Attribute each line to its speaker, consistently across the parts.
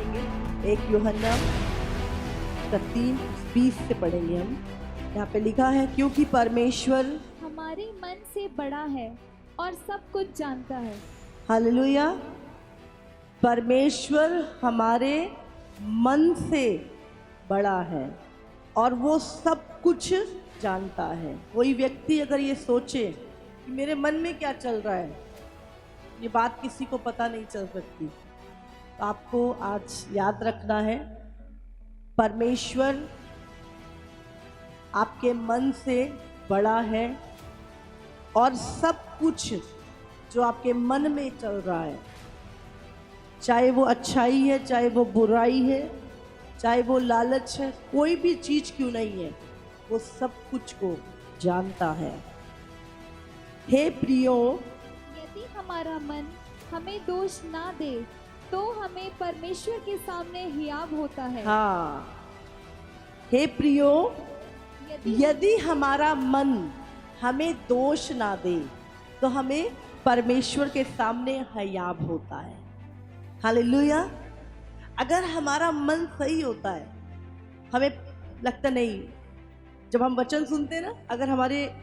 Speaker 1: पढ़ेंगे। 1 यूहन्ना 3:20 से पढ़ेंगे हम। यहाँ पे लिखा है, क्योंकि परमेश्वर
Speaker 2: हमारे मन से बड़ा है और सब कुछ जानता है।
Speaker 1: हालेलुया, परमेश्वर हमारे मन से बड़ा है और वो सब कुछ जानता है। कोई व्यक्ति अगर ये सोचे कि मेरे मन में क्या चल रहा है, ये बात किसी को पता नहीं चल सकती। तो आपको आज याद रखना है, परमेश्वर आपके मन से बड़ा है और सब कुछ जो आपके मन में चल रहा है, चाहे वो अच्छाई है, चाहे वो बुराई है, चाहे वो लालच है, कोई भी चीज क्यों नहीं है, वो सब कुछ को जानता है। हे प्रियो,
Speaker 2: यदि हमारा मन हमें दोष ना दे तो हमें परमेश्वर के सामने हियाव होता है।
Speaker 1: हाँ, हे प्रियो, यदि हमारा मन हमें दोष ना दे तो हमें परमेश्वर के सामने हयाब होता है। हालेलुया। अगर हमारा मन सही होता है, हमें लगता नहीं, जब हम वचन सुनते हैं ना, अगर हमारे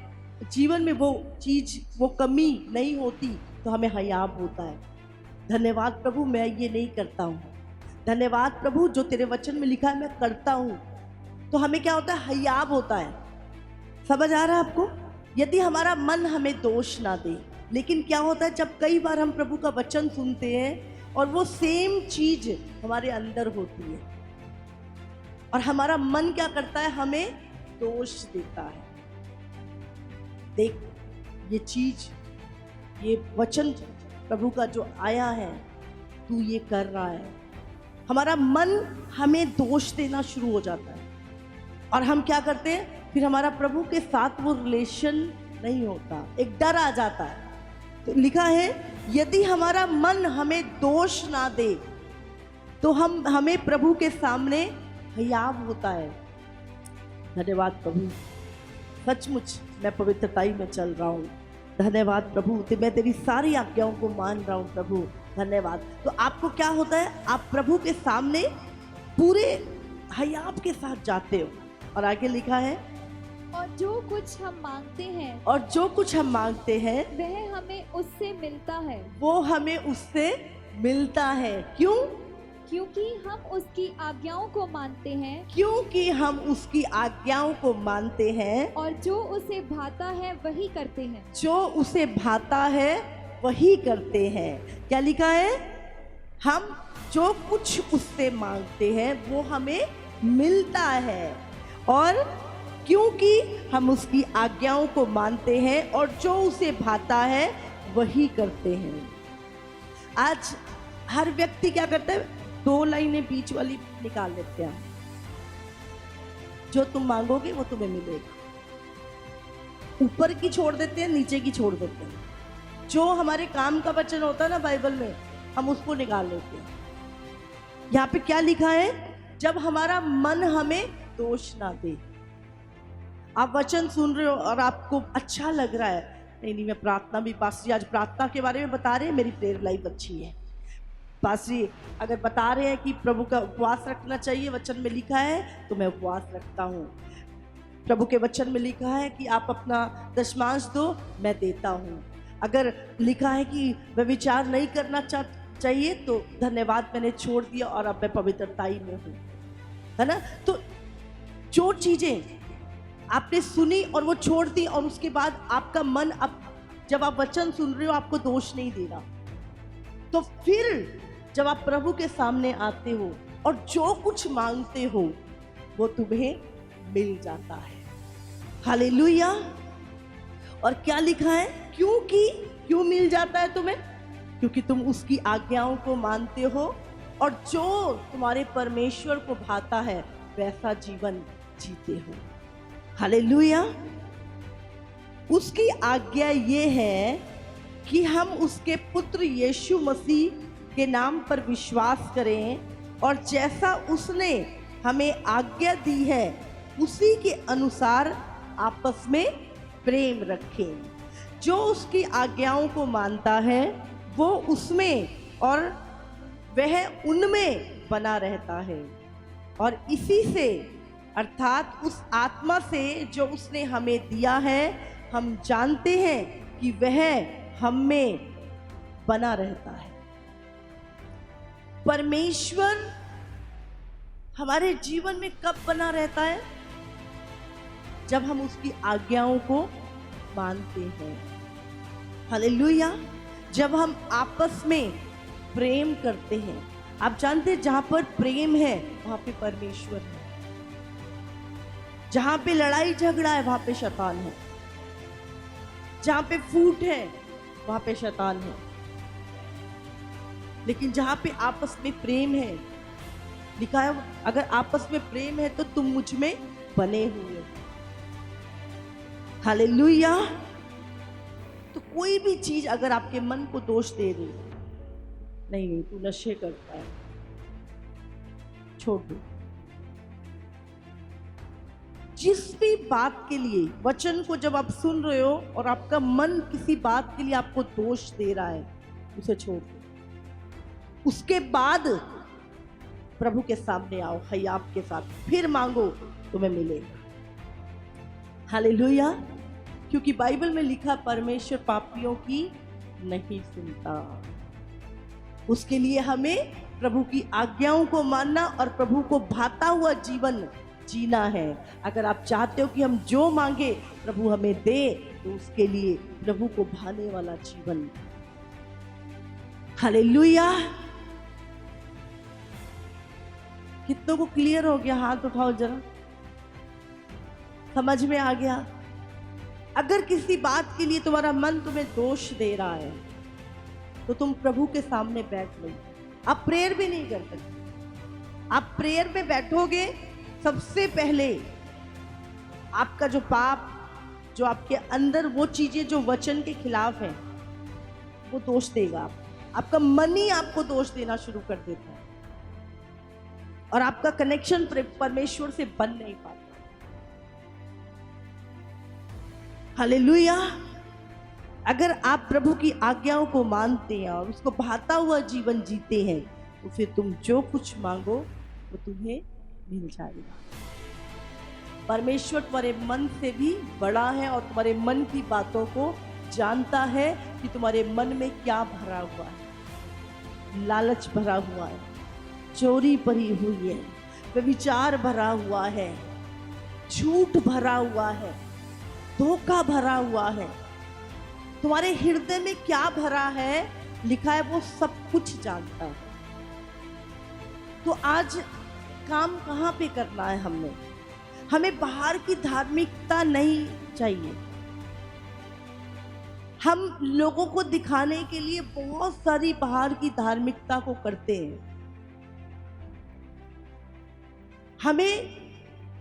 Speaker 1: जीवन में वो चीज, वो कमी नहीं होती तो हमें हयाब होता है। धन्यवाद प्रभु, मैं ये नहीं करता हूँ। धन्यवाद प्रभु, जो तेरे वचन में लिखा है मैं करता हूँ। तो हमें क्या होता है? हयाब होता है। समझ आ रहा है आपको? यदि हमारा मन हमें दोष ना दे। लेकिन क्या होता है, जब कई बार हम प्रभु का वचन सुनते हैं और वो सेम चीज हमारे अंदर होती है और हमारा मन क्या करता है? हमें दोष देता है। देख, ये चीज, ये वचन प्रभु का जो आया है, तू ये कर रहा है। हमारा मन हमें दोष देना शुरू हो जाता है और हम क्या करते हैं? फिर हमारा प्रभु के साथ वो रिलेशन नहीं होता, एक डर आ जाता है। तो लिखा है, यदि हमारा मन हमें दोष ना दे तो हमें प्रभु के सामने हयाब होता है। धन्यवाद प्रभु, सचमुच मैं पवित्रताई में चल रहा हूँ। धन्यवाद प्रभु, मैं तेरी सारी आज्ञाओं को मान रहा हूँ प्रभु, धन्यवाद। तो आपको क्या होता है? आप प्रभु के सामने पूरे हयाब के साथ जाते हो। और आगे लिखा है,
Speaker 2: और जो कुछ हम मांगते हैं,
Speaker 1: और जो कुछ हम मांगते हैं
Speaker 2: वह हमें उससे मिलता है।
Speaker 1: वो हमें उससे मिलता है। क्यों?
Speaker 2: क्योंकि हम उसकी आज्ञाओं को मानते हैं।
Speaker 1: क्योंकि हम उसकी आज्ञाओं को मानते हैं
Speaker 2: और जो उसे भाता है वही करते हैं।
Speaker 1: जो उसे भाता है वही करते हैं। क्या लिखा है? हम जो कुछ उससे मांगते हैं वो हमें मिलता है, और क्योंकि हम उसकी आज्ञाओं को मानते हैं और जो उसे भाता है वही करते हैं। आज हर व्यक्ति क्या करता है? 2 लाइनें बीच वाली निकाल लेते हैं। जो तुम मांगोगे वो तुम्हें मिलेगा। ऊपर की छोड़ देते हैं, नीचे की छोड़ देते हैं। जो हमारे काम का वचन होता है ना बाइबल में, हम उसको निकाल लेते हैं। यहाँ पे क्या लिखा है? जब हमारा मन हमें दोष ना दे। आप वचन सुन रहे हो और आपको अच्छा लग रहा है, नहीं मैं प्रार्थना भी, पास्टर आज प्रार्थना के बारे में बता रहे हैं, मेरी प्रेयर लाइफ अच्छी है। पास्टर अगर बता रहे हैं कि प्रभु का उपवास रखना चाहिए, वचन में लिखा है, तो मैं उपवास रखता हूँ। प्रभु के वचन में लिखा है कि आप अपना दशमांश दो, मैं देता हूँ। अगर लिखा है कि व्यभिचार नहीं करना चाहिए, तो धन्यवाद, मैंने छोड़ दिया और अब मैं पवित्रताई में हूँ, है ना। तो जो चीजें आपने सुनी और वो छोड़ दी, और उसके बाद आपका मन, अब जब आप वचन सुन रहे हो आपको दोष नहीं दे रहा, तो फिर जब आप प्रभु के सामने आते हो और जो कुछ मांगते हो वो तुम्हें मिल जाता है। हालेलुया। और क्या लिखा है? क्यों मिल जाता है तुम्हें? क्योंकि तुम उसकी आज्ञाओं को मानते हो और जो तुम्हारे परमेश्वर को भाता है वैसा जीवन जीते हो। हालेलुया। उसकी आज्ञा ये है कि हम उसके पुत्र यीशु मसीह के नाम पर विश्वास करें और जैसा उसने हमें आज्ञा दी है उसी के अनुसार आपस में प्रेम रखें। जो उसकी आज्ञाओं को मानता है वो उसमें और वह उनमें बना रहता है। और इसी से अर्थात उस आत्मा से जो उसने हमें दिया है, हम जानते हैं कि वह हम में बना रहता है। परमेश्वर हमारे जीवन में कब बना रहता है? जब हम उसकी आज्ञाओं को मानते हैं। हालेलुया। जब हम आपस में प्रेम करते हैं। आप जानते हैं जहां पर प्रेम है वहां पे परमेश्वर है। जहां पे लड़ाई झगड़ा है वहां पे शैतान है। जहां पे फूट है वहां पे शैतान है। लेकिन जहां पे आपस में प्रेम है, लिखा है अगर आपस में प्रेम है तो तुम मुझ में बने हुए। हालेलुया। तो कोई भी चीज अगर आपके मन को दोष दे रही, नहीं तू नशे करता है, छोड़ दो। जिस भी बात के लिए वचन को जब आप सुन रहे हो और आपका मन किसी बात के लिए आपको दोष दे रहा है, उसे छोड़ दो। उसके बाद प्रभु के सामने आओ हयाब के साथ, फिर मांगो तुम्हें मिलेगा। हालेलुया। क्योंकि बाइबल में लिखा परमेश्वर पापियों की नहीं सुनता। उसके लिए हमें प्रभु की आज्ञाओं को मानना और प्रभु को भाता हुआ जीवन जीना है। अगर आप चाहते हो कि हम जो मांगे प्रभु हमें दे, तो उसके लिए प्रभु को भाने वाला जीवन। हालेलुया। कितनों को क्लियर हो गया? हाथ उठाओ जरा, समझ में आ गया? अगर किसी बात के लिए तुम्हारा मन तुम्हें दोष दे रहा है तो तुम प्रभु के सामने बैठ लो। आप प्रेयर भी नहीं कर सकते। आप प्रेयर में बैठोगे, सबसे पहले आपका जो पाप, जो आपके अंदर वो चीजें जो वचन के खिलाफ है, वो दोष देगा। आपका मन ही आपको दोष देना शुरू कर देता है और आपका कनेक्शन परमेश्वर से बन नहीं पाता। हालेलुया। अगर आप प्रभु की आज्ञाओं को मानते हैं और उसको भाता हुआ जीवन जीते हैं, तो फिर तुम जो कुछ मांगो वो तुम्हें मिल जाएगा। परमेश्वर तुम्हारे मन से भी बड़ा है और तुम्हारे मन की बातों को जानता है कि तुम्हारे मन में क्या भरा हुआ है। लालच भरा हुआ है, चोरी भरी हुई है, व्यभिचार भरा हुआ है, झूठ भरा हुआ है, धोखा भरा हुआ है। तुम्हारे हृदय में क्या भरा है, लिखा है वो सब कुछ जानता है। तो आज काम कहाँ पे करना है हमने? हमें बाहर की धार्मिकता नहीं चाहिए। हम लोगों को दिखाने के लिए बहुत सारी बाहर की धार्मिकता को करते हैं। हमें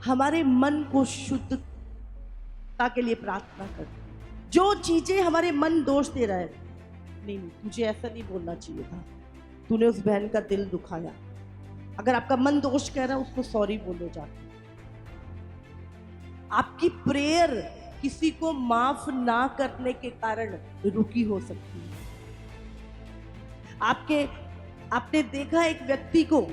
Speaker 1: हमारे मन को शुद्धता के लिए प्रार्थना करते। जो चीजें हमारे मन दोष दे रहा है, नहीं तुझे ऐसा नहीं बोलना चाहिए था, तूने उस बहन का दिल दुखाया। अगर आपका मन दोष कह रहा है, उसको सॉरी बोलो जाके। आपकी प्रेयर किसी को माफ ना करने के कारण रुकी हो सकती है। आपने देखा एक व्यक्ति को,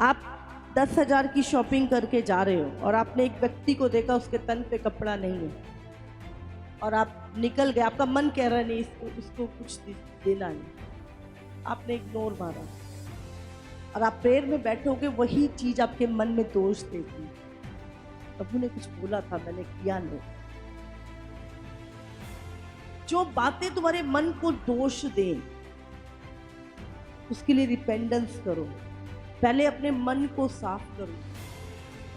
Speaker 1: आप 10,000 की शॉपिंग करके जा रहे हो और आपने एक व्यक्ति को देखा, उसके तन पे कपड़ा नहीं है और आप निकल गए। आपका मन कह रहा है नहीं, इसको कुछ देना नहीं, आपने इग्नोर मारा और आप प्रेयर में बैठोगे, वही चीज आपके मन में दोष देगी। प्रभु ने कुछ बोला था, मैंने किया नहीं। जो बातें तुम्हारे मन को दोष दें, उसके लिए रिपेंडेंस करो। पहले अपने मन को साफ करो।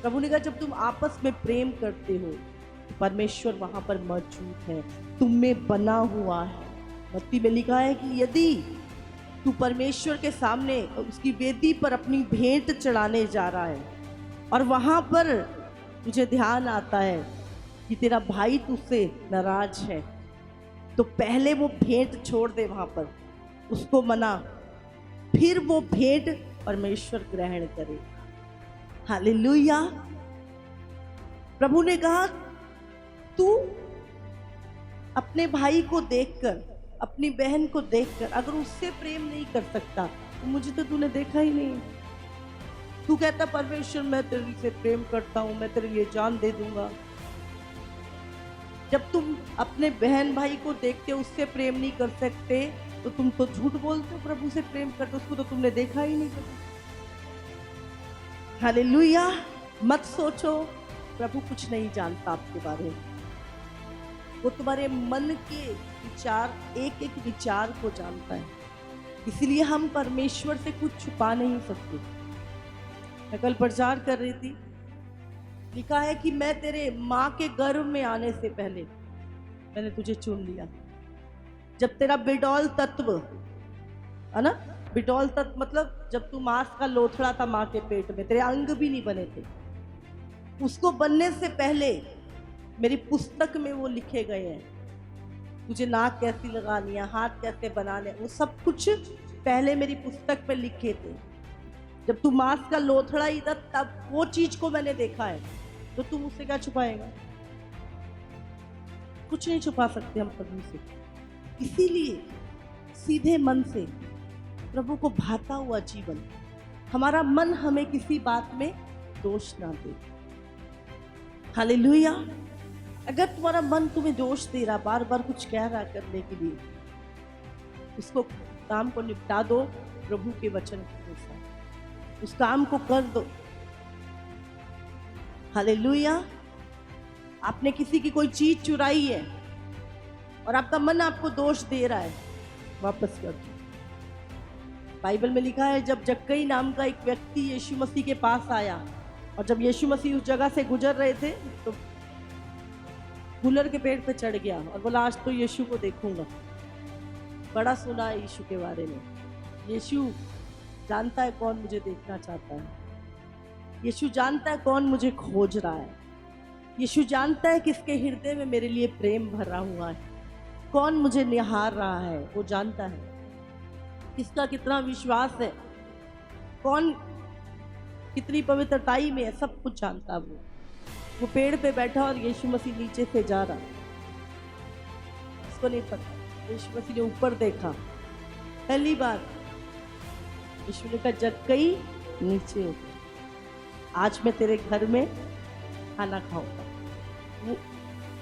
Speaker 1: प्रभु ने कहा जब तुम आपस में प्रेम करते हो, परमेश्वर वहां पर मौजूद है, तुम में बना हुआ है। मत्ती में लिखा है कि यदि तू परमेश्वर के सामने उसकी वेदी पर अपनी भेंट चढ़ाने जा रहा है और वहां पर तुझे ध्यान आता है कि तेरा भाई तुझसे नाराज है, तो पहले वो भेंट छोड़ दे, वहां पर उसको मना, फिर वो भेंट परमेश्वर ग्रहण करे। हालेलुया। प्रभु ने कहा तू अपने भाई को देखकर, अपनी बहन को देखकर अगर उससे प्रेम नहीं कर सकता, तो मुझे तो तूने देखा ही नहीं। तू कहता परमेश्वर मैं तेरे से प्रेम करता हूं, मैं तेरे लिए जान दे दूंगा। जब तुम अपने बहन भाई को देखते हो उससे प्रेम नहीं कर सकते तो तुम तो झूठ बोलते हो प्रभु से प्रेम करते हो, उसको तो तुमने देखा ही नहीं कभी। हालेलुया। मत सोचो प्रभु कुछ नहीं जानता आपके बारे में। वो तुम्हारे मन के विचार, एक एक विचार को जानता है, इसलिए हम परमेश्वर से कुछ छुपा नहीं सकते। मैं कल प्रचार कर रही थी, लिखा है कि मैं तेरे माँ के गर्भ में आने से पहले मैंने तुझे चुन लिया। जब तेरा बिडौल तत्व है ना, बिडौल तत्व मतलब जब तू मांस का लोथड़ा था माँ के पेट में, तेरे अंग भी नहीं बने थे, उसको बनने से पहले मेरी पुस्तक में वो लिखे गए हैं। तुझे नाक कैसी लगानी है, हाथ कैसे बनाने, वो सब कुछ पहले मेरी पुस्तक में लिखे थे। जब तू मांस का लोथड़ा ही था तब वो चीज को मैंने देखा है, तो तुम उससे क्या छुपाएगा? कुछ नहीं छुपा सकते हम प्रभु से। इसीलिए सीधे मन से प्रभु को भाता हुआ जीवन, हमारा मन हमें किसी बात में दोष ना दे। हालेलुया। अगर तुम्हारा मन तुम्हें दोष दे रहा, बार बार कुछ कह रहा करने के लिए, उसको काम को निपटा दो प्रभु के वचन के अनुसार, उस काम को कर दो। हालेलुया। आपने किसी की कोई चीज चुराई है और आपका मन आपको दोष दे रहा है, वापस कर दो। बाइबल में लिखा है जब जक्कई नाम का एक व्यक्ति यीशु मसीह के पास आया और जब यीशु मसीह उस जगह से गुजर रहे थे तो गुलर के पेड़ पे चढ़ गया और बोला आज तो यीशु को देखूंगा। बड़ा सुना है यीशु के बारे में। यीशु जानता है कौन मुझे देखना चाहता है, यीशु जानता है कौन मुझे खोज रहा है, यीशु जानता है किसके हृदय में मेरे लिए प्रेम भरा हुआ है, कौन मुझे निहार रहा है, वो जानता है किसका कितना विश्वास है, कौन कितनी पवित्रताई में है, सब कुछ जानता है। वो पेड़ पे बैठा और यीशु मसीह नीचे से जा रहा, उसको नहीं पता। यीशु मसीह ने ऊपर देखा, पहली बार यीशु ने कहा जक्कई नीचे उतर, आज मैं तेरे घर में खाना खाऊंगा।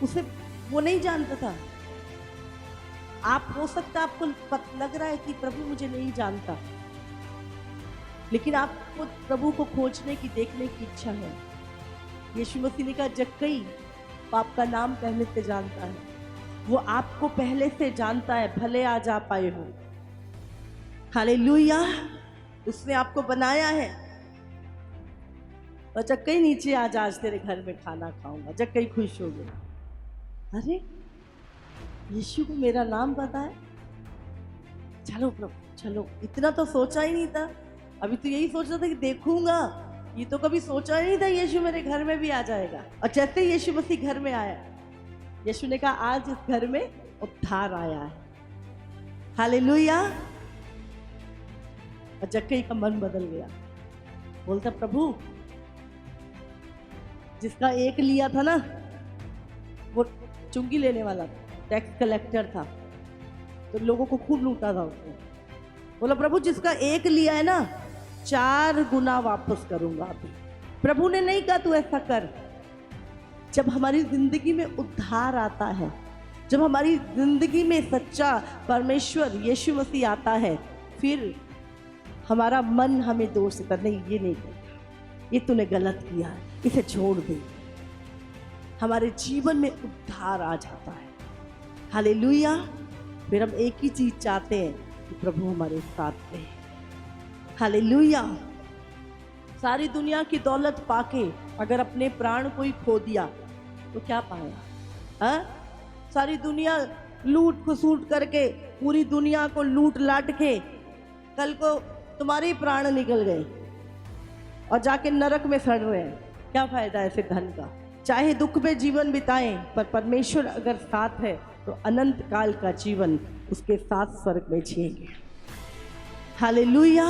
Speaker 1: उसे वो नहीं जानता था। आप हो सकता है आपको लग रहा है कि प्रभु मुझे नहीं जानता, लेकिन आपको प्रभु को खोजने की, देखने की इच्छा है। यीशु मसीह ने कहा जक्कई, आपका नाम पहले से जानता है, वो आपको पहले से जानता है, भले आज आप आए हो। हालेलुया। उसने आपको बनाया है। और जक्कई नीचे आज तेरे घर में खाना खाऊंगा। जक्कई खुश हो गया, अरे यीशु को मेरा नाम पता है, चलो प्रभु चलो। इतना तो सोचा ही नहीं था, अभी तो यही सोच रहा था कि देखूंगा, ये तो कभी सोचा ही नहीं था यीशु मेरे घर में भी आ जाएगा। और जैसे यीशु मसीह घर में आया, यीशु ने कहा आज इस घर में उद्धार आया है। हालेलुया। और जक्कई का मन बदल गया, बोलता प्रभु जिसका एक लिया था ना, वो चुंगी लेने वाला था, टैक्स कलेक्टर था, तो लोगों को खूब लूटा था उसने। बोला प्रभु जिसका एक लिया है ना, 4 गुना वापस करूंगा अभी। प्रभु ने नहीं कहा तू ऐसा कर। जब हमारी जिंदगी में उद्धार आता है, जब हमारी जिंदगी में सच्चा परमेश्वर यीशु मसीह आता है, फिर हमारा मन हमें दोष देता, नहीं ये नहीं करना, ये तूने गलत किया है, इसे छोड़ दे। हमारे जीवन में उद्धार आ जाता है। हालेलुया। फिर हम एक ही चीज चाहते हैं कि प्रभु हमारे साथ रहे। हालेलुया। सारी दुनिया की दौलत पाके अगर अपने प्राण को ही खो दिया तो क्या पाया? सारी दुनिया लूट खसूट करके, पूरी दुनिया को लूट लाट के, कल को तुम्हारे ही प्राण निकल गए और जाके नरक में सड़ रहे हैं, क्या फायदा ऐसे धन का? चाहे दुख में जीवन बिताएं, पर परमेश्वर अगर साथ है तो अनंत काल का जीवन उसके साथ स्वर्ग में जिएंगे। हालेलुया।